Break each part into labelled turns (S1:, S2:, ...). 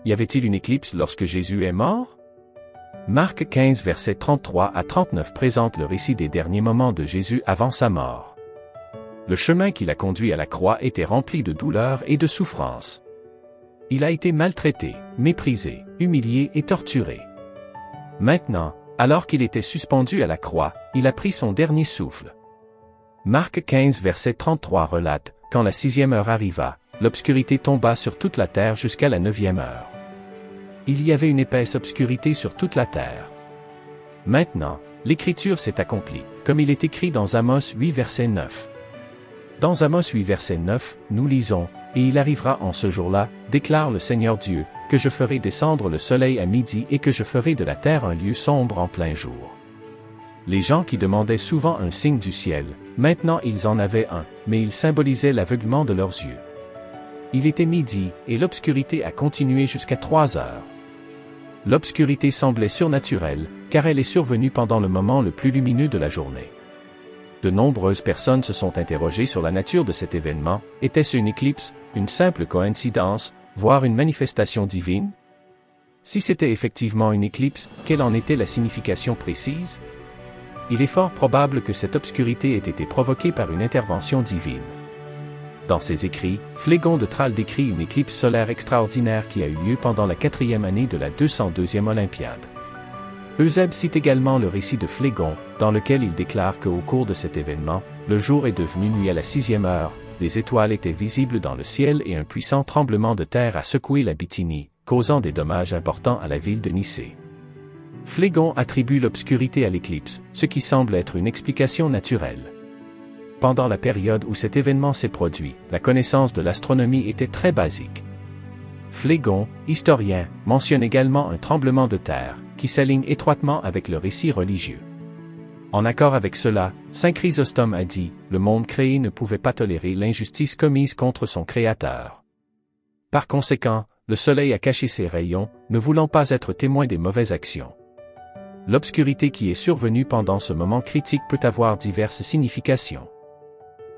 S1: y avait-il une éclipse lorsque Jésus est mort? Marc 15 versets 33 à 39 présente le récit des derniers moments de Jésus avant sa mort. Le chemin qui l'a conduit à la croix était rempli de douleurs et de souffrances. Il a été maltraité, méprisé, humilié et torturé. Maintenant, alors qu'il était suspendu à la croix, il a pris son dernier souffle. Marc 15 verset 33 relate, « Quand la 6e heure arriva, l'obscurité tomba sur toute la terre jusqu'à la 9e heure. Il y avait une épaisse obscurité sur toute la terre. » Maintenant, l'écriture s'est accomplie, comme il est écrit dans Amos 8 verset 9. Dans Amos 8 verset 9, nous lisons, « Et il arrivera en ce jour-là, déclare le Seigneur Dieu, que je ferai descendre le soleil à midi et que je ferai de la terre un lieu sombre en plein jour. » Les gens qui demandaient souvent un signe du ciel, maintenant ils en avaient un, mais il symbolisait l'aveuglement de leurs yeux. Il était midi, et l'obscurité a continué jusqu'à 3 heures. L'obscurité semblait surnaturelle, car elle est survenue pendant le moment le plus lumineux de la journée. De nombreuses personnes se sont interrogées sur la nature de cet événement. Était-ce une éclipse, une simple coïncidence, voire une manifestation divine? Si c'était effectivement une éclipse, quelle en était la signification précise? Il est fort probable que cette obscurité ait été provoquée par une intervention divine. Dans ses écrits, Phlégon de Tralles décrit une éclipse solaire extraordinaire qui a eu lieu pendant la 4e année de la 202e Olympiade. Eusèbe cite également le récit de Phlégon, dans lequel il déclare qu'au cours de cet événement, le jour est devenu nuit à la 6e heure, les étoiles étaient visibles dans le ciel et un puissant tremblement de terre a secoué la Bithynie, causant des dommages importants à la ville de Nicée. Phlégon attribue l'obscurité à l'éclipse, ce qui semble être une explication naturelle. Pendant la période où cet événement s'est produit, la connaissance de l'astronomie était très basique. Phlégon, historien, mentionne également un tremblement de terre, qui s'aligne étroitement avec le récit religieux. En accord avec cela, saint Chrysostome a dit, « Le monde créé ne pouvait pas tolérer l'injustice commise contre son Créateur. Par conséquent, le soleil a caché ses rayons, ne voulant pas être témoin des mauvaises actions. » L'obscurité qui est survenue pendant ce moment critique peut avoir diverses significations.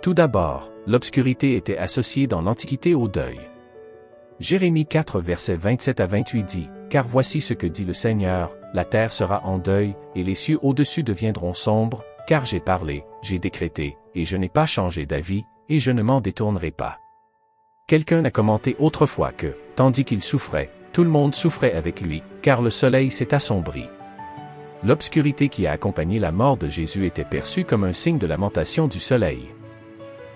S1: Tout d'abord, l'obscurité était associée dans l'Antiquité au deuil. Jérémie 4 versets 27 à 28 dit, « Car voici ce que dit le Seigneur, la terre sera en deuil, et les cieux au-dessus deviendront sombres, car j'ai parlé, j'ai décrété, et je n'ai pas changé d'avis, et je ne m'en détournerai pas. » Quelqu'un a commenté autrefois que, tandis qu'il souffrait, tout le monde souffrait avec lui, car le soleil s'est assombri. L'obscurité qui a accompagné la mort de Jésus était perçue comme un signe de lamentation du soleil.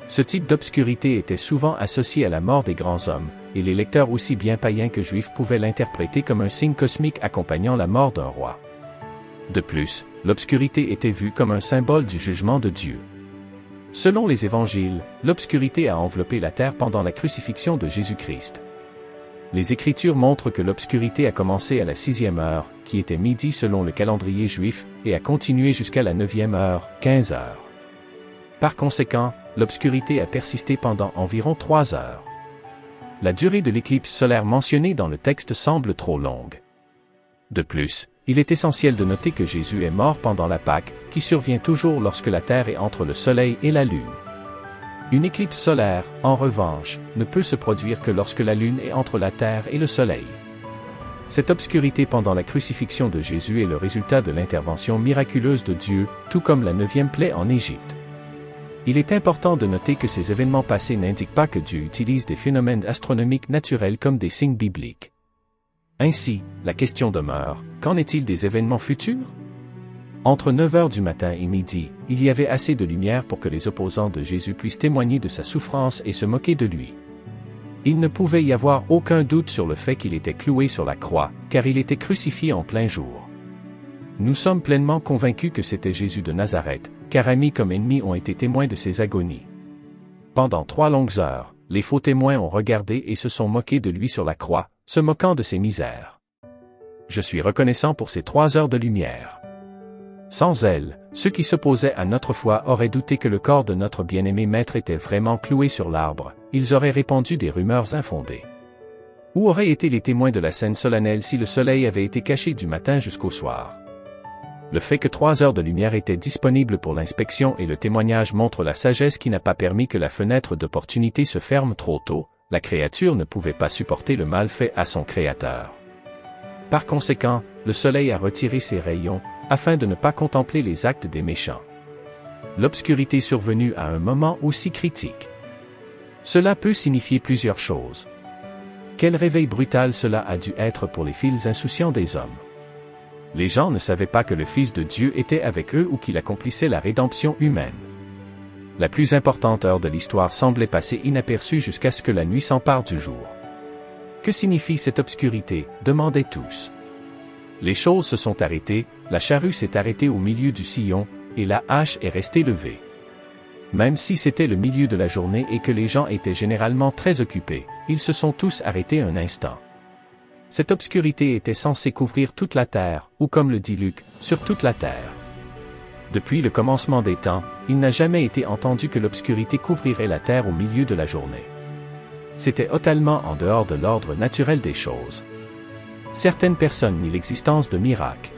S1: Ce type d'obscurité était souvent associé à la mort des grands hommes, et les lecteurs aussi bien païens que juifs pouvaient l'interpréter comme un signe cosmique accompagnant la mort d'un roi. De plus, l'obscurité était vue comme un symbole du jugement de Dieu. Selon les évangiles, l'obscurité a enveloppé la terre pendant la crucifixion de Jésus-Christ. Les Écritures montrent que l'obscurité a commencé à la 6e heure, qui était midi selon le calendrier juif, et a continué jusqu'à la 9e heure, 15 heures. Par conséquent, l'obscurité a persisté pendant environ 3 heures. La durée de l'éclipse solaire mentionnée dans le texte semble trop longue. De plus, il est essentiel de noter que Jésus est mort pendant la Pâque, qui survient toujours lorsque la Terre est entre le Soleil et la Lune. Une éclipse solaire, en revanche, ne peut se produire que lorsque la Lune est entre la Terre et le Soleil. Cette obscurité pendant la crucifixion de Jésus est le résultat de l'intervention miraculeuse de Dieu, tout comme la 9e plaie en Égypte. Il est important de noter que ces événements passés n'indiquent pas que Dieu utilise des phénomènes astronomiques naturels comme des signes bibliques. Ainsi, la question demeure, qu'en est-il des événements futurs? Entre 9 heures du matin et midi, il y avait assez de lumière pour que les opposants de Jésus puissent témoigner de sa souffrance et se moquer de lui. Il ne pouvait y avoir aucun doute sur le fait qu'il était cloué sur la croix, car il était crucifié en plein jour. Nous sommes pleinement convaincus que c'était Jésus de Nazareth, car amis comme ennemis ont été témoins de ses agonies. Pendant 3 longues heures, les faux témoins ont regardé et se sont moqués de lui sur la croix, se moquant de ses misères. Je suis reconnaissant pour ces 3 heures de lumière. Sans elles, ceux qui s'opposaient à notre foi auraient douté que le corps de notre bien-aimé maître était vraiment cloué sur l'arbre, ils auraient répandu des rumeurs infondées. Où auraient été les témoins de la scène solennelle si le soleil avait été caché du matin jusqu'au soir? Le fait que 3 heures de lumière étaient disponibles pour l'inspection et le témoignage montrent la sagesse qui n'a pas permis que la fenêtre d'opportunité se ferme trop tôt. la créature ne pouvait pas supporter le mal fait à son Créateur. Par conséquent, le soleil a retiré ses rayons, afin de ne pas contempler les actes des méchants. L'obscurité survenue à un moment aussi critique. Cela peut signifier plusieurs choses. Quel réveil brutal cela a dû être pour les fils insouciants des hommes. Les gens ne savaient pas que le Fils de Dieu était avec eux ou qu'il accomplissait la rédemption humaine. La plus importante heure de l'histoire semblait passer inaperçue jusqu'à ce que la nuit s'empare du jour. Que signifie cette obscurité? Demandaient tous. Les choses se sont arrêtées, la charrue s'est arrêtée au milieu du sillon, et la hache est restée levée. Même si c'était le milieu de la journée et que les gens étaient généralement très occupés, ils se sont tous arrêtés un instant. Cette obscurité était censée couvrir toute la terre, ou comme le dit Luc, sur toute la terre. Depuis le commencement des temps, il n'a jamais été entendu que l'obscurité couvrirait la terre au milieu de la journée. C'était totalement en dehors de l'ordre naturel des choses. Certaines personnes nient l'existence de miracles.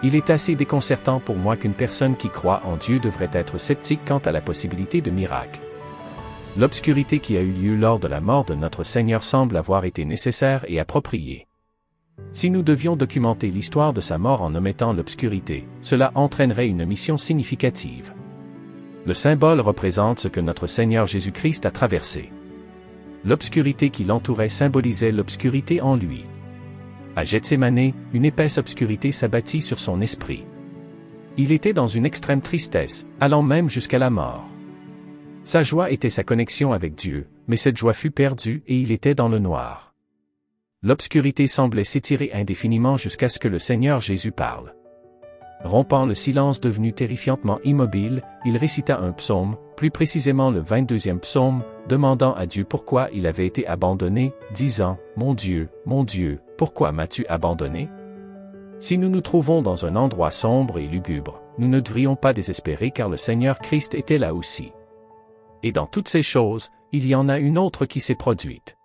S1: Il est assez déconcertant pour moi qu'une personne qui croit en Dieu devrait être sceptique quant à la possibilité de miracles. L'obscurité qui a eu lieu lors de la mort de notre Seigneur semble avoir été nécessaire et appropriée. Si nous devions documenter l'histoire de sa mort en omettant l'obscurité, cela entraînerait une omission significative. Le symbole représente ce que notre Seigneur Jésus-Christ a traversé. L'obscurité qui l'entourait symbolisait l'obscurité en lui. À Gethsémanée, une épaisse obscurité s'abattit sur son esprit. Il était dans une extrême tristesse, allant même jusqu'à la mort. Sa joie était sa connexion avec Dieu, mais cette joie fut perdue et il était dans le noir. L'obscurité semblait s'étirer indéfiniment jusqu'à ce que le Seigneur Jésus parle. Rompant le silence devenu terrifiantement immobile, il récita un psaume, plus précisément le 22e psaume, demandant à Dieu pourquoi il avait été abandonné, disant « Mon Dieu, pourquoi m'as-tu abandonné ?» Si nous nous trouvons dans un endroit sombre et lugubre, nous ne devrions pas désespérer car le Seigneur Christ était là aussi. Et dans toutes ces choses, il y en a une autre qui s'est produite.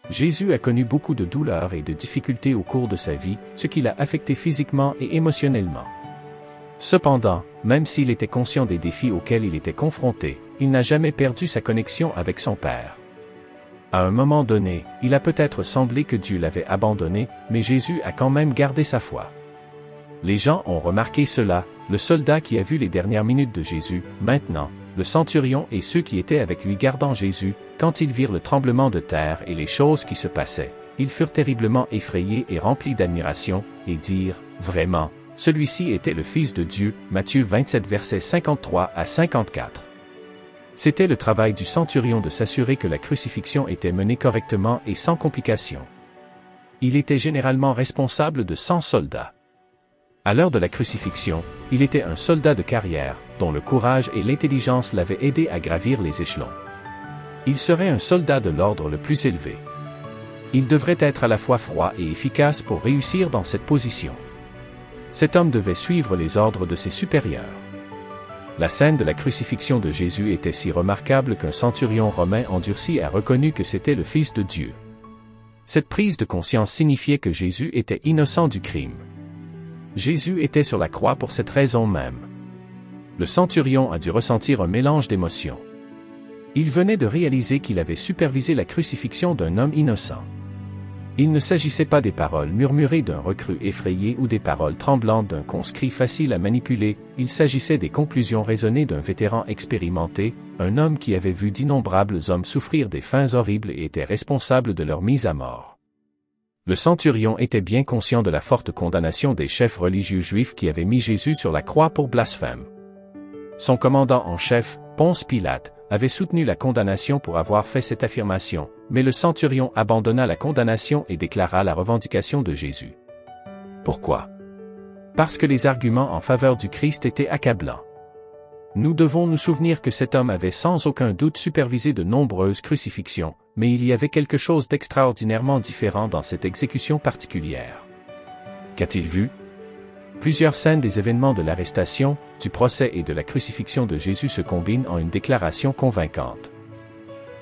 S1: Jésus a connu beaucoup de douleurs et de difficultés au cours de sa vie, ce qui l'a affecté physiquement et émotionnellement. Cependant, même s'il était conscient des défis auxquels il était confronté, il n'a jamais perdu sa connexion avec son Père. À un moment donné, il a peut-être semblé que Dieu l'avait abandonné, mais Jésus a quand même gardé sa foi. Les gens ont remarqué cela, le soldat qui a vu les dernières minutes de Jésus, maintenant, le centurion et ceux qui étaient avec lui gardant Jésus, quand ils virent le tremblement de terre et les choses qui se passaient, ils furent terriblement effrayés et remplis d'admiration, et dirent, « Vraiment, celui-ci était le Fils de Dieu. » Matthieu 27 versets 53 à 54. C'était le travail du centurion de s'assurer que la crucifixion était menée correctement et sans complications. Il était généralement responsable de 100 soldats. À l'heure de la crucifixion, il était un soldat de carrière, dont le courage et l'intelligence l'avaient aidé à gravir les échelons. Il serait un soldat de l'ordre le plus élevé. Il devrait être à la fois froid et efficace pour réussir dans cette position. Cet homme devait suivre les ordres de ses supérieurs. La scène de la crucifixion de Jésus était si remarquable qu'un centurion romain endurci a reconnu que c'était le Fils de Dieu. Cette prise de conscience signifiait que Jésus était innocent du crime. Jésus était sur la croix pour cette raison même. Le centurion a dû ressentir un mélange d'émotions. Il venait de réaliser qu'il avait supervisé la crucifixion d'un homme innocent. Il ne s'agissait pas des paroles murmurées d'un recrue effrayé ou des paroles tremblantes d'un conscrit facile à manipuler, il s'agissait des conclusions raisonnées d'un vétéran expérimenté, un homme qui avait vu d'innombrables hommes souffrir des fins horribles et était responsable de leur mise à mort. Le centurion était bien conscient de la forte condamnation des chefs religieux juifs qui avaient mis Jésus sur la croix pour blasphème. Son commandant en chef, Ponce Pilate, avait soutenu la condamnation pour avoir fait cette affirmation, mais le centurion abandonna la condamnation et déclara la revendication de Jésus. Pourquoi? Parce que les arguments en faveur du Christ étaient accablants. Nous devons nous souvenir que cet homme avait sans aucun doute supervisé de nombreuses crucifixions, mais il y avait quelque chose d'extraordinairement différent dans cette exécution particulière. Qu'a-t-il vu? Plusieurs scènes des événements de l'arrestation, du procès et de la crucifixion de Jésus se combinent en une déclaration convaincante.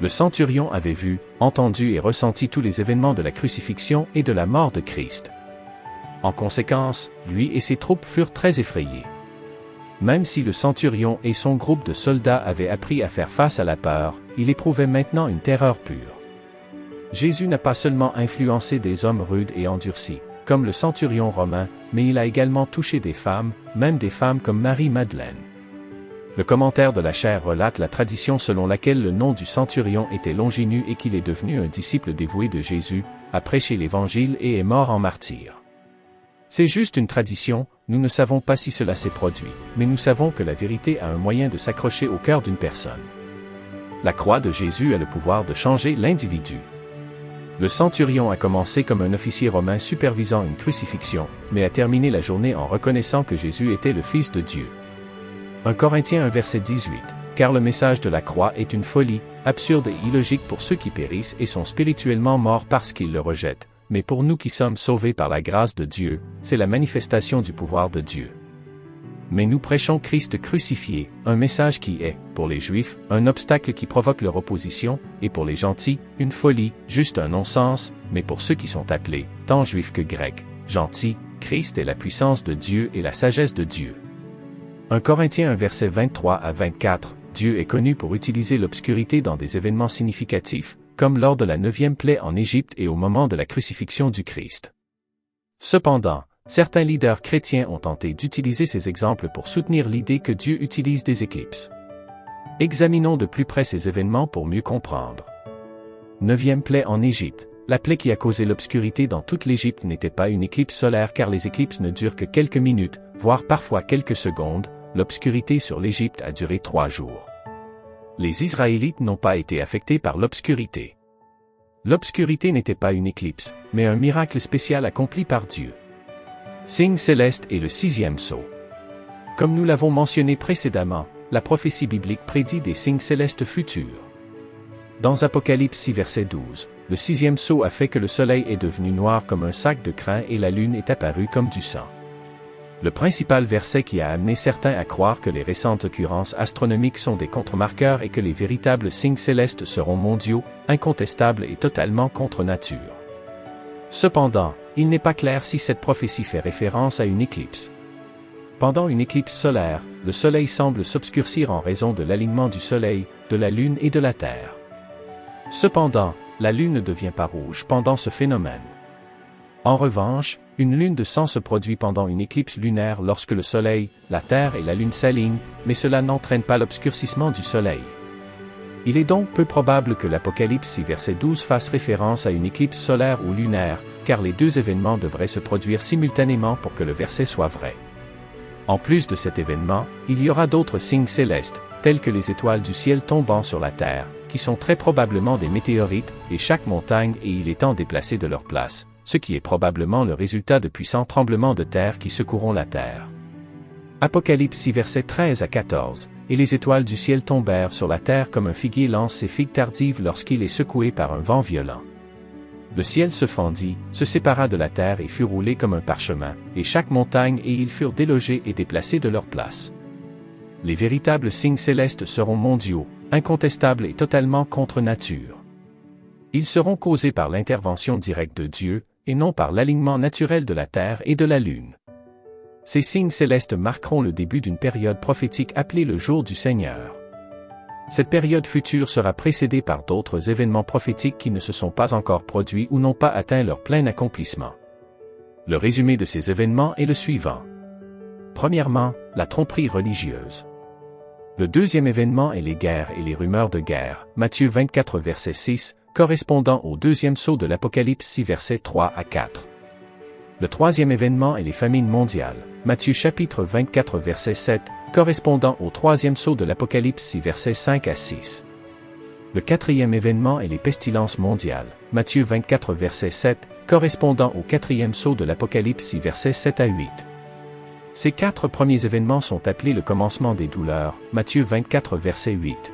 S1: Le centurion avait vu, entendu et ressenti tous les événements de la crucifixion et de la mort de Christ. En conséquence, lui et ses troupes furent très effrayés. Même si le centurion et son groupe de soldats avaient appris à faire face à la peur, il éprouvait maintenant une terreur pure. Jésus n'a pas seulement influencé des hommes rudes et endurcis, comme le centurion romain, mais il a également touché des femmes, même des femmes comme Marie-Madeleine. Le commentaire de la chaire relate la tradition selon laquelle le nom du centurion était Longinus et qu'il est devenu un disciple dévoué de Jésus, a prêché l'Évangile et est mort en martyr. C'est juste une tradition, nous ne savons pas si cela s'est produit, mais nous savons que la vérité a un moyen de s'accrocher au cœur d'une personne. La croix de Jésus a le pouvoir de changer l'individu. Le centurion a commencé comme un officier romain supervisant une crucifixion, mais a terminé la journée en reconnaissant que Jésus était le Fils de Dieu. 1 Corinthiens 1 verset 18, car le message de la croix est une folie, absurde et illogique pour ceux qui périssent et sont spirituellement morts parce qu'ils le rejettent, mais pour nous qui sommes sauvés par la grâce de Dieu, c'est la manifestation du pouvoir de Dieu. Mais nous prêchons Christ crucifié, un message qui est, pour les Juifs, un obstacle qui provoque leur opposition, et pour les gentils, une folie, juste un non-sens, mais pour ceux qui sont appelés, tant juifs que grecs, gentils, Christ est la puissance de Dieu et la sagesse de Dieu. 1 Corinthiens 1 verset 23 à 24, Dieu est connu pour utiliser l'obscurité dans des événements significatifs, comme lors de la 9e plaie en Égypte et au moment de la crucifixion du Christ. Cependant, certains leaders chrétiens ont tenté d'utiliser ces exemples pour soutenir l'idée que Dieu utilise des éclipses. Examinons de plus près ces événements pour mieux comprendre. 9e plaie en Égypte. La plaie qui a causé l'obscurité dans toute l'Égypte n'était pas une éclipse solaire car les éclipses ne durent que quelques minutes, voire parfois quelques secondes. L'obscurité sur l'Égypte a duré 3 jours. Les Israélites n'ont pas été affectés par l'obscurité. L'obscurité n'était pas une éclipse, mais un miracle spécial accompli par Dieu. Signe céleste et le 6e sceau. Comme nous l'avons mentionné précédemment, la prophétie biblique prédit des signes célestes futurs. Dans Apocalypse 6 verset 12, le 6e sceau a fait que le soleil est devenu noir comme un sac de crin et la lune est apparue comme du sang. Le principal verset qui a amené certains à croire que les récentes occurrences astronomiques sont des contre-marqueurs et que les véritables signes célestes seront mondiaux, incontestables et totalement contre nature. Cependant, il n'est pas clair si cette prophétie fait référence à une éclipse. Pendant une éclipse solaire, le soleil semble s'obscurcir en raison de l'alignement du soleil, de la lune et de la terre. Cependant, la lune ne devient pas rouge pendant ce phénomène. En revanche, une lune de sang se produit pendant une éclipse lunaire lorsque le soleil, la terre et la lune s'alignent, mais cela n'entraîne pas l'obscurcissement du soleil. Il est donc peu probable que l'Apocalypse 6 verset 12 fasse référence à une éclipse solaire ou lunaire, car les deux événements devraient se produire simultanément pour que le verset soit vrai. En plus de cet événement, il y aura d'autres signes célestes, tels que les étoiles du ciel tombant sur la terre, qui sont très probablement des météorites, et chaque montagne et île étant déplacées de leur place, ce qui est probablement le résultat de puissants tremblements de terre qui secoueront la terre. Apocalypse 6 versets 13 à 14, et les étoiles du ciel tombèrent sur la terre comme un figuier lance ses figues tardives lorsqu'il est secoué par un vent violent. Le ciel se fendit, se sépara de la terre et fut roulé comme un parchemin, et chaque montagne et île furent délogées et déplacées de leur place. Les véritables signes célestes seront mondiaux, incontestables et totalement contre nature. Ils seront causés par l'intervention directe de Dieu, et non par l'alignement naturel de la terre et de la lune. Ces signes célestes marqueront le début d'une période prophétique appelée le jour du Seigneur. Cette période future sera précédée par d'autres événements prophétiques qui ne se sont pas encore produits ou n'ont pas atteint leur plein accomplissement. Le résumé de ces événements est le suivant. Premièrement, la tromperie religieuse. Le deuxième événement est les guerres et les rumeurs de guerre, Matthieu 24 verset 6, correspondant au deuxième sceau de l'Apocalypse 6 versets 3 à 4. Le troisième événement est les famines mondiales, Matthieu chapitre 24 verset 7, correspondant au troisième sceau de l'Apocalypse 6 versets 5 à 6. Le quatrième événement est les pestilences mondiales, Matthieu 24 verset 7, correspondant au quatrième sceau de l'Apocalypse 6 versets 7 à 8. Ces 4 premiers événements sont appelés le commencement des douleurs, Matthieu 24 verset 8.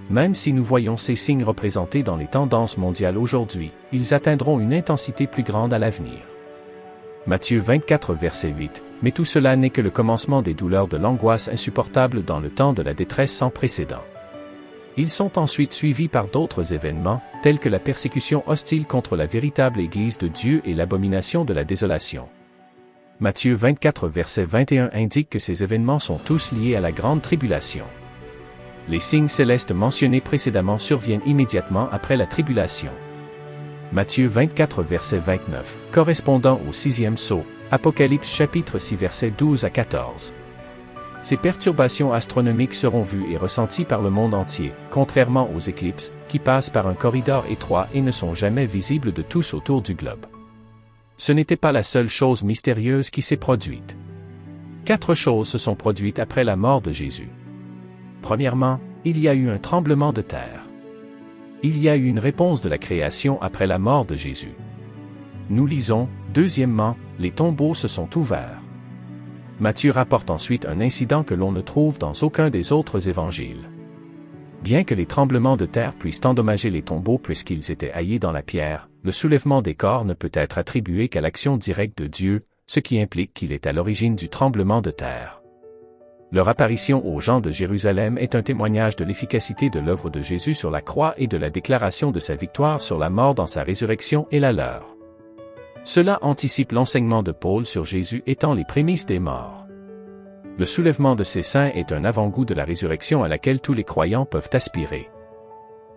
S1: Même si nous voyons ces signes représentés dans les tendances mondiales aujourd'hui, ils atteindront une intensité plus grande à l'avenir. Matthieu 24 verset 8, mais tout cela n'est que le commencement des douleurs de l'angoisse insupportable dans le temps de la détresse sans précédent. Ils sont ensuite suivis par d'autres événements, tels que la persécution hostile contre la véritable Église de Dieu et l'abomination de la désolation. Matthieu 24 verset 21 indique que ces événements sont tous liés à la grande tribulation. Les signes célestes mentionnés précédemment surviennent immédiatement après la tribulation. Matthieu 24 verset 29, correspondant au 6e sceau, Apocalypse chapitre 6 verset 12 à 14. Ces perturbations astronomiques seront vues et ressenties par le monde entier, contrairement aux éclipses, qui passent par un corridor étroit et ne sont jamais visibles de tous autour du globe. Ce n'était pas la seule chose mystérieuse qui s'est produite. 4 choses se sont produites après la mort de Jésus. Premièrement, il y a eu un tremblement de terre. Il y a eu une réponse de la création après la mort de Jésus. Nous lisons, deuxièmement, les tombeaux se sont ouverts. Matthieu rapporte ensuite un incident que l'on ne trouve dans aucun des autres évangiles. Bien que les tremblements de terre puissent endommager les tombeaux puisqu'ils étaient haillés dans la pierre, le soulèvement des corps ne peut être attribué qu'à l'action directe de Dieu, ce qui implique qu'il est à l'origine du tremblement de terre. Leur apparition aux gens de Jérusalem est un témoignage de l'efficacité de l'œuvre de Jésus sur la croix et de la déclaration de sa victoire sur la mort dans sa résurrection et la leur. Cela anticipe l'enseignement de Paul sur Jésus étant les prémices des morts. Le soulèvement de ces saints est un avant-goût de la résurrection à laquelle tous les croyants peuvent aspirer.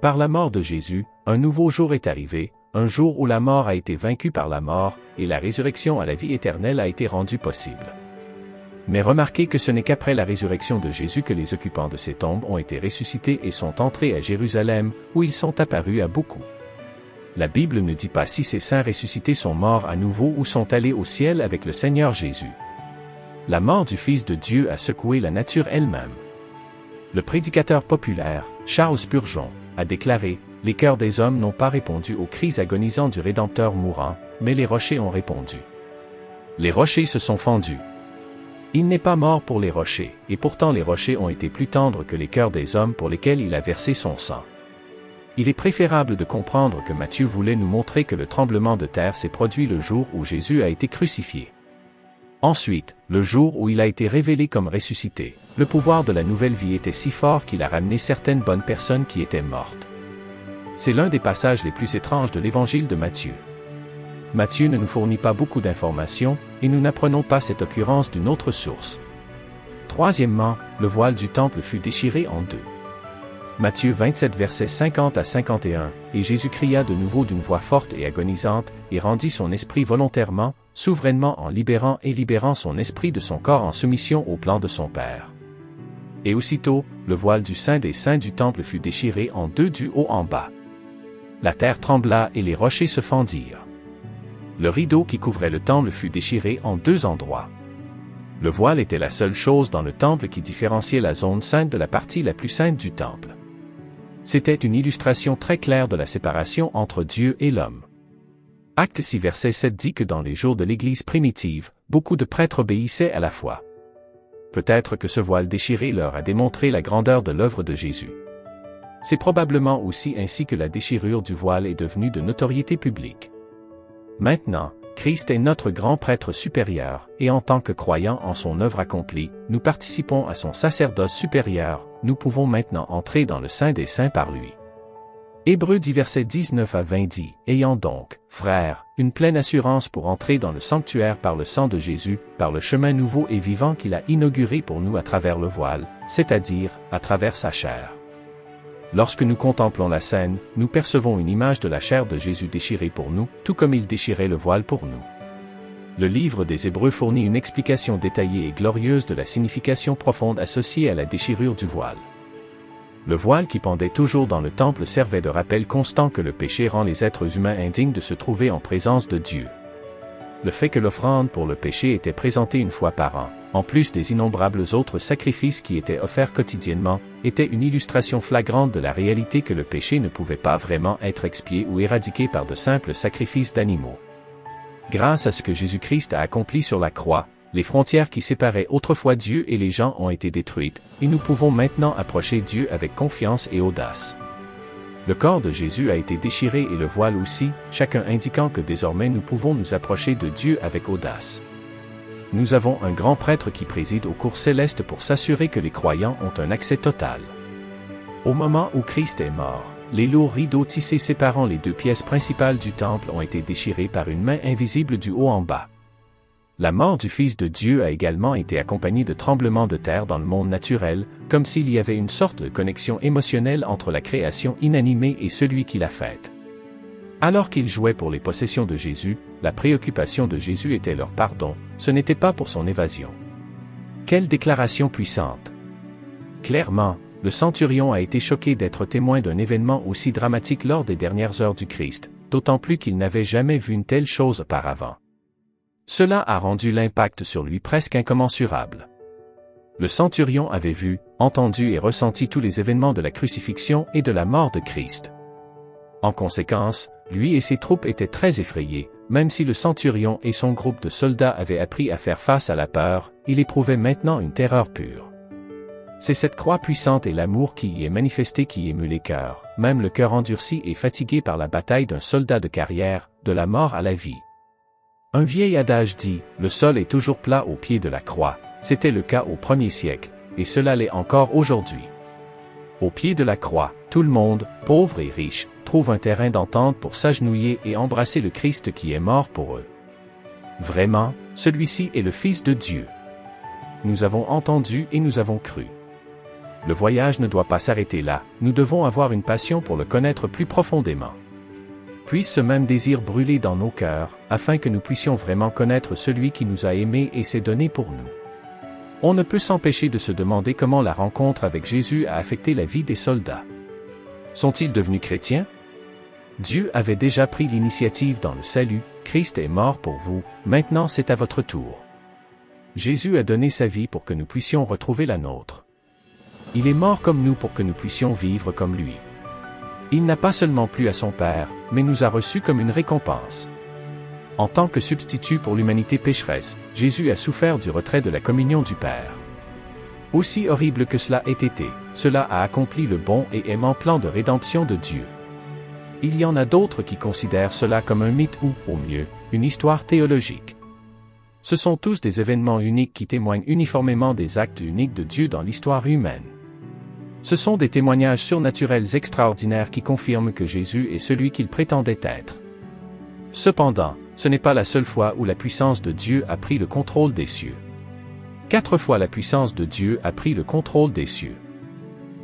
S1: Par la mort de Jésus, un nouveau jour est arrivé, un jour où la mort a été vaincue par la mort, et la résurrection à la vie éternelle a été rendue possible. Mais remarquez que ce n'est qu'après la résurrection de Jésus que les occupants de ces tombes ont été ressuscités et sont entrés à Jérusalem, où ils sont apparus à beaucoup. La Bible ne dit pas si ces saints ressuscités sont morts à nouveau ou sont allés au ciel avec le Seigneur Jésus. La mort du Fils de Dieu a secoué la nature elle-même. Le prédicateur populaire, Charles Spurgeon, a déclaré « Les cœurs des hommes n'ont pas répondu aux cris agonisants du Rédempteur mourant, mais les rochers ont répondu. Les rochers se sont fendus. Il n'est pas mort pour les rochers, et pourtant les rochers ont été plus tendres que les cœurs des hommes pour lesquels il a versé son sang. » Il est préférable de comprendre que Matthieu voulait nous montrer que le tremblement de terre s'est produit le jour où Jésus a été crucifié. Ensuite, le jour où il a été révélé comme ressuscité, le pouvoir de la nouvelle vie était si fort qu'il a ramené certaines bonnes personnes qui étaient mortes. C'est l'un des passages les plus étranges de l'évangile de Matthieu. Matthieu ne nous fournit pas beaucoup d'informations, et nous n'apprenons pas cette occurrence d'une autre source. Troisièmement, le voile du temple fut déchiré en deux. Matthieu 27 versets 50 à 51, et Jésus cria de nouveau d'une voix forte et agonisante, et rendit son esprit volontairement, souverainement en libérant son esprit de son corps en soumission au plan de son Père. Et aussitôt, le voile du Saint des Saints du temple fut déchiré en deux du haut en bas. La terre trembla et les rochers se fendirent. Le rideau qui couvrait le temple fut déchiré en deux endroits. Le voile était la seule chose dans le temple qui différenciait la zone sainte de la partie la plus sainte du temple. C'était une illustration très claire de la séparation entre Dieu et l'homme. Acte 6 verset 7 dit que dans les jours de l'Église primitive, beaucoup de prêtres obéissaient à la foi. Peut-être que ce voile déchiré leur a démontré la grandeur de l'œuvre de Jésus. C'est probablement aussi ainsi que la déchirure du voile est devenue de notoriété publique. Maintenant, Christ est notre grand prêtre supérieur, et en tant que croyants en son œuvre accomplie, nous participons à son sacerdoce supérieur, nous pouvons maintenant entrer dans le Saint des Saints par lui. Hébreux 10 versets 19 à 20 dit, « Ayant donc, frères, une pleine assurance pour entrer dans le sanctuaire par le sang de Jésus, par le chemin nouveau et vivant qu'il a inauguré pour nous à travers le voile, c'est-à-dire, à travers sa chair. » Lorsque nous contemplons la scène, nous percevons une image de la chair de Jésus déchirée pour nous, tout comme il déchirait le voile pour nous. Le livre des Hébreux fournit une explication détaillée et glorieuse de la signification profonde associée à la déchirure du voile. Le voile qui pendait toujours dans le temple servait de rappel constant que le péché rend les êtres humains indignes de se trouver en présence de Dieu. Le fait que l'offrande pour le péché était présentée une fois par an, en plus des innombrables autres sacrifices qui étaient offerts quotidiennement, était une illustration flagrante de la réalité que le péché ne pouvait pas vraiment être expié ou éradiqué par de simples sacrifices d'animaux. Grâce à ce que Jésus-Christ a accompli sur la croix, les frontières qui séparaient autrefois Dieu et les gens ont été détruites, et nous pouvons maintenant approcher Dieu avec confiance et audace. Le corps de Jésus a été déchiré et le voile aussi, chacun indiquant que désormais nous pouvons nous approcher de Dieu avec audace. Nous avons un grand prêtre qui préside aux cours célestes pour s'assurer que les croyants ont un accès total. Au moment où Christ est mort, les lourds rideaux tissés séparant les deux pièces principales du temple ont été déchirés par une main invisible du haut en bas. La mort du Fils de Dieu a également été accompagnée de tremblements de terre dans le monde naturel, comme s'il y avait une sorte de connexion émotionnelle entre la création inanimée et celui qui l'a faite. Alors qu'ils jouaient pour les possessions de Jésus, la préoccupation de Jésus était leur pardon, ce n'était pas pour son évasion. Quelle déclaration puissante! Clairement, le centurion a été choqué d'être témoin d'un événement aussi dramatique lors des dernières heures du Christ, d'autant plus qu'il n'avait jamais vu une telle chose auparavant. Cela a rendu l'impact sur lui presque incommensurable. Le centurion avait vu, entendu et ressenti tous les événements de la crucifixion et de la mort de Christ. En conséquence, lui et ses troupes étaient très effrayés, même si le centurion et son groupe de soldats avaient appris à faire face à la peur, il éprouvait maintenant une terreur pure. C'est cette croix puissante et l'amour qui y est manifesté qui émeut les cœurs, même le cœur endurci et fatigué par la bataille d'un soldat de carrière, de la mort à la vie. Un vieil adage dit, le sol est toujours plat au pied de la croix, c'était le cas au 1er siècle, et cela l'est encore aujourd'hui. Au pied de la croix, tout le monde, pauvre et riche, trouve un terrain d'entente pour s'agenouiller et embrasser le Christ qui est mort pour eux. Vraiment, celui-ci est le Fils de Dieu. Nous avons entendu et nous avons cru. Le voyage ne doit pas s'arrêter là, nous devons avoir une passion pour le connaître plus profondément. Puisse ce même désir brûler dans nos cœurs, afin que nous puissions vraiment connaître celui qui nous a aimés et s'est donné pour nous. On ne peut s'empêcher de se demander comment la rencontre avec Jésus a affecté la vie des soldats. Sont-ils devenus chrétiens? Dieu avait déjà pris l'initiative dans le salut, Christ est mort pour vous, maintenant c'est à votre tour. Jésus a donné sa vie pour que nous puissions retrouver la nôtre. Il est mort comme nous pour que nous puissions vivre comme lui. Il n'a pas seulement plu à son Père, mais nous a reçus comme une récompense. En tant que substitut pour l'humanité pécheresse, Jésus a souffert du retrait de la communion du Père. Aussi horrible que cela ait été, cela a accompli le bon et aimant plan de rédemption de Dieu. Il y en a d'autres qui considèrent cela comme un mythe ou, au mieux, une histoire théologique. Ce sont tous des événements uniques qui témoignent uniformément des actes uniques de Dieu dans l'histoire humaine. Ce sont des témoignages surnaturels extraordinaires qui confirment que Jésus est celui qu'il prétendait être. Cependant, ce n'est pas la seule fois où la puissance de Dieu a pris le contrôle des cieux. 4 fois la puissance de Dieu a pris le contrôle des cieux.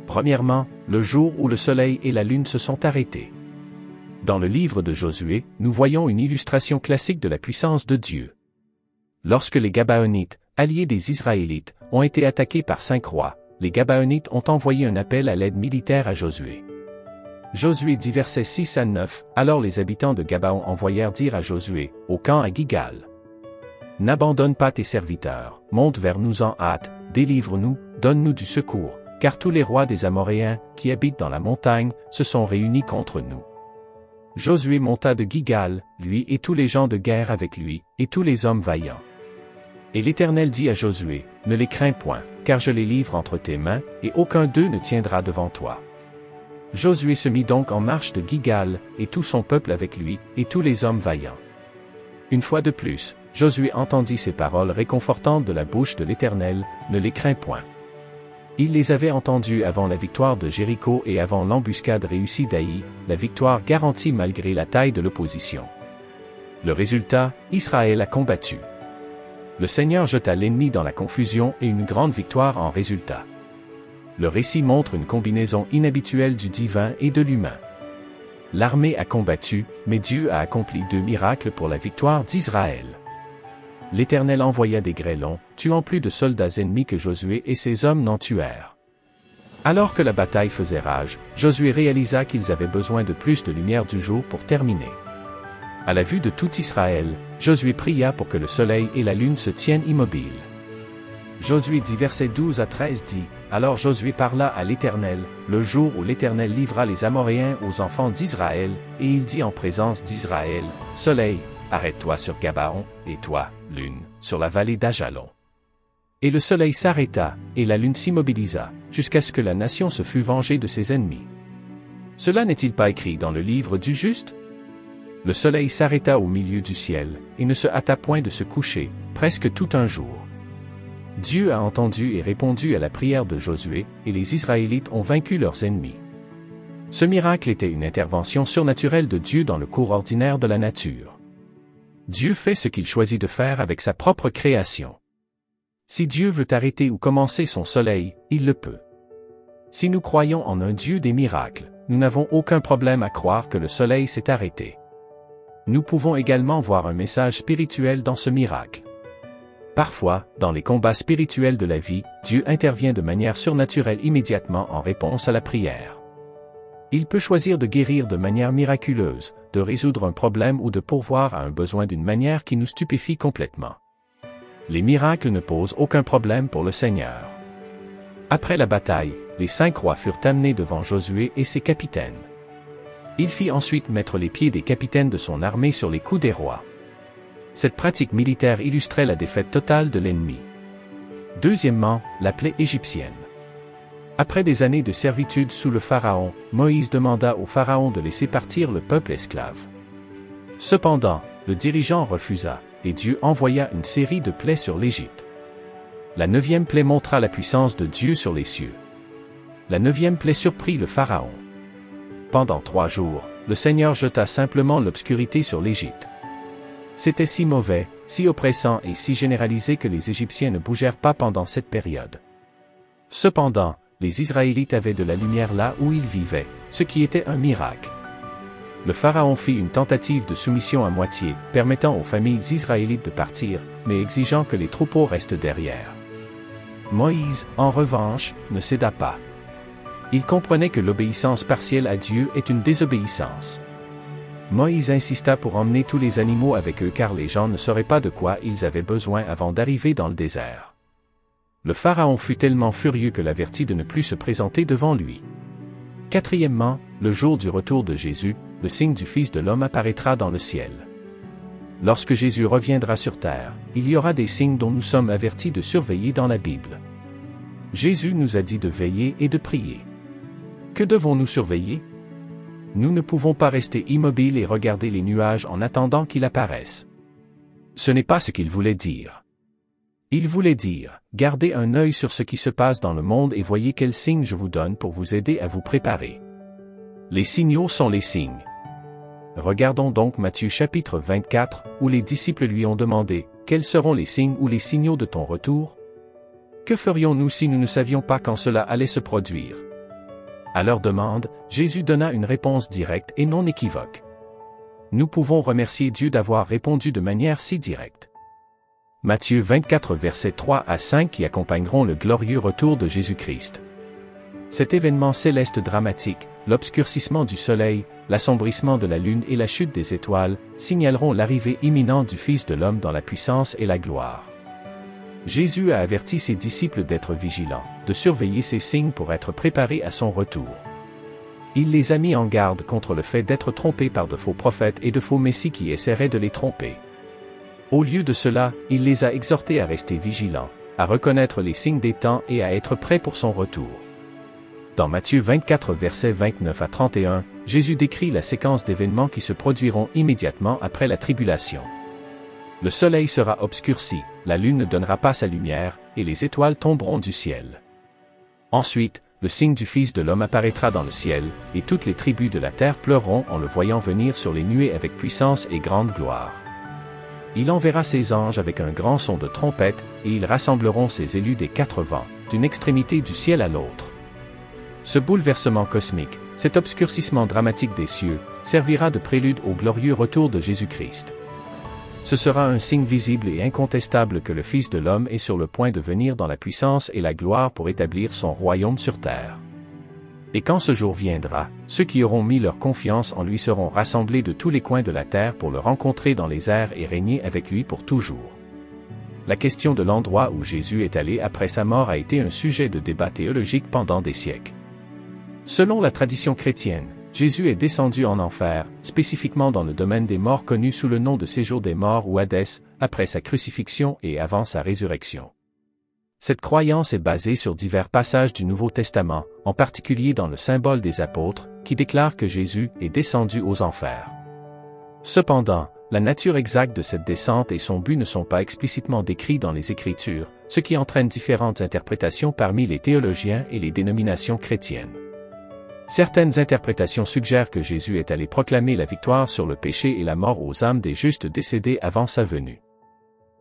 S1: Premièrement, le jour où le soleil et la lune se sont arrêtés. Dans le livre de Josué, nous voyons une illustration classique de la puissance de Dieu. Lorsque les Gabaonites, alliés des Israélites, ont été attaqués par 5 rois, les Gabaonites ont envoyé un appel à l'aide militaire à Josué. Josué dit versets 6 à 9, alors les habitants de Gabaon envoyèrent dire à Josué, au camp à Gilgal. N'abandonne pas tes serviteurs, monte vers nous en hâte, délivre-nous, donne-nous du secours, car tous les rois des Amoréens, qui habitent dans la montagne, se sont réunis contre nous. Josué monta de Gilgal, lui et tous les gens de guerre avec lui, et tous les hommes vaillants. Et l'Éternel dit à Josué, ne les crains point, car je les livre entre tes mains, et aucun d'eux ne tiendra devant toi. Josué se mit donc en marche de Gilgal, et tout son peuple avec lui, et tous les hommes vaillants. Une fois de plus, Josué entendit ces paroles réconfortantes de la bouche de l'Éternel, ne les crains point. Il les avait entendues avant la victoire de Jéricho et avant l'embuscade réussie d'Aï, la victoire garantie malgré la taille de l'opposition. Le résultat, Israël a combattu. Le Seigneur jeta l'ennemi dans la confusion et une grande victoire en résultat. Le récit montre une combinaison inhabituelle du divin et de l'humain. L'armée a combattu, mais Dieu a accompli 2 miracles pour la victoire d'Israël. L'Éternel envoya des grêlons, tuant plus de soldats ennemis que Josué et ses hommes n'en tuèrent. Alors que la bataille faisait rage, Josué réalisa qu'ils avaient besoin de plus de lumière du jour pour terminer. À la vue de tout Israël, Josué pria pour que le soleil et la lune se tiennent immobiles. Josué dit versets 12 à 13 dit, alors Josué parla à l'Éternel, le jour où l'Éternel livra les Amoréens aux enfants d'Israël, et il dit en présence d'Israël, soleil, arrête-toi sur Gabaon, et toi, lune, sur la vallée d'Ajalon. Et le soleil s'arrêta, et la lune s'immobilisa, jusqu'à ce que la nation se fût vengée de ses ennemis. Cela n'est-il pas écrit dans le livre du juste? Le soleil s'arrêta au milieu du ciel, et ne se hâta point de se coucher, presque tout un jour. Dieu a entendu et répondu à la prière de Josué, et les Israélites ont vaincu leurs ennemis. Ce miracle était une intervention surnaturelle de Dieu dans le cours ordinaire de la nature. Dieu fait ce qu'il choisit de faire avec sa propre création. Si Dieu veut arrêter ou commencer son soleil, il le peut. Si nous croyons en un Dieu des miracles, nous n'avons aucun problème à croire que le soleil s'est arrêté. Nous pouvons également voir un message spirituel dans ce miracle. Parfois, dans les combats spirituels de la vie, Dieu intervient de manière surnaturelle immédiatement en réponse à la prière. Il peut choisir de guérir de manière miraculeuse, de résoudre un problème ou de pourvoir à un besoin d'une manière qui nous stupéfie complètement. Les miracles ne posent aucun problème pour le Seigneur. Après la bataille, les 5 rois furent amenés devant Josué et ses capitaines. Il fit ensuite mettre les pieds des capitaines de son armée sur les coups des rois. Cette pratique militaire illustrait la défaite totale de l'ennemi. Deuxièmement, la plaie égyptienne. Après des années de servitude sous le Pharaon, Moïse demanda au Pharaon de laisser partir le peuple esclave. Cependant, le dirigeant refusa, et Dieu envoya une série de plaies sur l'Égypte. La 9e plaie montra la puissance de Dieu sur les cieux. La 9e plaie surprit le Pharaon. Pendant 3 jours, le Seigneur jeta simplement l'obscurité sur l'Égypte. C'était si mauvais, si oppressant et si généralisé que les Égyptiens ne bougèrent pas pendant cette période. Cependant, les Israélites avaient de la lumière là où ils vivaient, ce qui était un miracle. Le Pharaon fit une tentative de soumission à moitié, permettant aux familles israélites de partir, mais exigeant que les troupeaux restent derrière. Moïse, en revanche, ne céda pas. Il comprenait que l'obéissance partielle à Dieu est une désobéissance. Moïse insista pour emmener tous les animaux avec eux car les gens ne sauraient pas de quoi ils avaient besoin avant d'arriver dans le désert. Le Pharaon fut tellement furieux que l'avertit de ne plus se présenter devant lui. Quatrièmement, le jour du retour de Jésus, le signe du Fils de l'homme apparaîtra dans le ciel. Lorsque Jésus reviendra sur terre, il y aura des signes dont nous sommes avertis de surveiller dans la Bible. Jésus nous a dit de veiller et de prier. Que devons-nous surveiller? Nous ne pouvons pas rester immobiles et regarder les nuages en attendant qu'ils apparaissent. Ce n'est pas ce qu'il voulait dire. Il voulait dire, gardez un œil sur ce qui se passe dans le monde et voyez quels signes je vous donne pour vous aider à vous préparer. Les signaux sont les signes. Regardons donc Matthieu chapitre 24, où les disciples lui ont demandé, quels seront les signes ou les signaux de ton retour? Que ferions-nous si nous ne savions pas quand cela allait se produire? À leur demande, Jésus donna une réponse directe et non équivoque. Nous pouvons remercier Dieu d'avoir répondu de manière si directe. Matthieu 24 versets 3 à 5 qui accompagneront le glorieux retour de Jésus-Christ. Cet événement céleste dramatique, l'obscurcissement du soleil, l'assombrissement de la lune et la chute des étoiles, signaleront l'arrivée imminente du Fils de l'homme dans la puissance et la gloire. Jésus a averti ses disciples d'être vigilants, de surveiller ces signes pour être préparés à son retour. Il les a mis en garde contre le fait d'être trompés par de faux prophètes et de faux messies qui essaieraient de les tromper. Au lieu de cela, il les a exhortés à rester vigilants, à reconnaître les signes des temps et à être prêts pour son retour. Dans Matthieu 24 versets 29 à 31, Jésus décrit la séquence d'événements qui se produiront immédiatement après la tribulation. Le soleil sera obscurci, la lune ne donnera pas sa lumière, et les étoiles tomberont du ciel. Ensuite, le signe du Fils de l'homme apparaîtra dans le ciel, et toutes les tribus de la terre pleureront en le voyant venir sur les nuées avec puissance et grande gloire. Il enverra ses anges avec un grand son de trompette, et ils rassembleront ses élus des 4 vents, d'une extrémité du ciel à l'autre. Ce bouleversement cosmique, cet obscurcissement dramatique des cieux, servira de prélude au glorieux retour de Jésus-Christ. Ce sera un signe visible et incontestable que le Fils de l'homme est sur le point de venir dans la puissance et la gloire pour établir son royaume sur terre. Et quand ce jour viendra, ceux qui auront mis leur confiance en lui seront rassemblés de tous les coins de la terre pour le rencontrer dans les airs et régner avec lui pour toujours. La question de l'endroit où Jésus est allé après sa mort a été un sujet de débat théologique pendant des siècles. Selon la tradition chrétienne, Jésus est descendu en enfer, spécifiquement dans le domaine des morts connu sous le nom de séjour des morts ou Hadès, après sa crucifixion et avant sa résurrection. Cette croyance est basée sur divers passages du Nouveau Testament, en particulier dans le symbole des apôtres, qui déclare que Jésus est descendu aux enfers. Cependant, la nature exacte de cette descente et son but ne sont pas explicitement décrits dans les Écritures, ce qui entraîne différentes interprétations parmi les théologiens et les dénominations chrétiennes. Certaines interprétations suggèrent que Jésus est allé proclamer la victoire sur le péché et la mort aux âmes des justes décédés avant sa venue.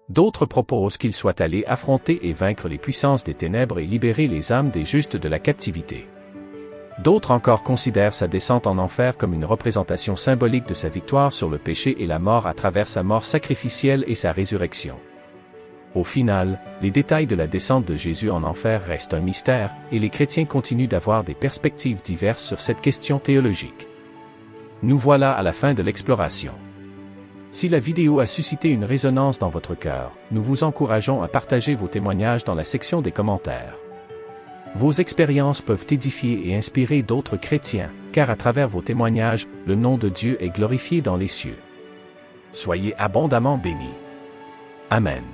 S1: D'autres proposent qu'il soit allé affronter et vaincre les puissances des ténèbres et libérer les âmes des justes de la captivité. D'autres encore considèrent sa descente en enfer comme une représentation symbolique de sa victoire sur le péché et la mort à travers sa mort sacrificielle et sa résurrection. Au final, les détails de la descente de Jésus en enfer restent un mystère, et les chrétiens continuent d'avoir des perspectives diverses sur cette question théologique. Nous voilà à la fin de l'exploration. Si la vidéo a suscité une résonance dans votre cœur, nous vous encourageons à partager vos témoignages dans la section des commentaires. Vos expériences peuvent édifier et inspirer d'autres chrétiens, car à travers vos témoignages, le nom de Dieu est glorifié dans les cieux. Soyez abondamment bénis. Amen.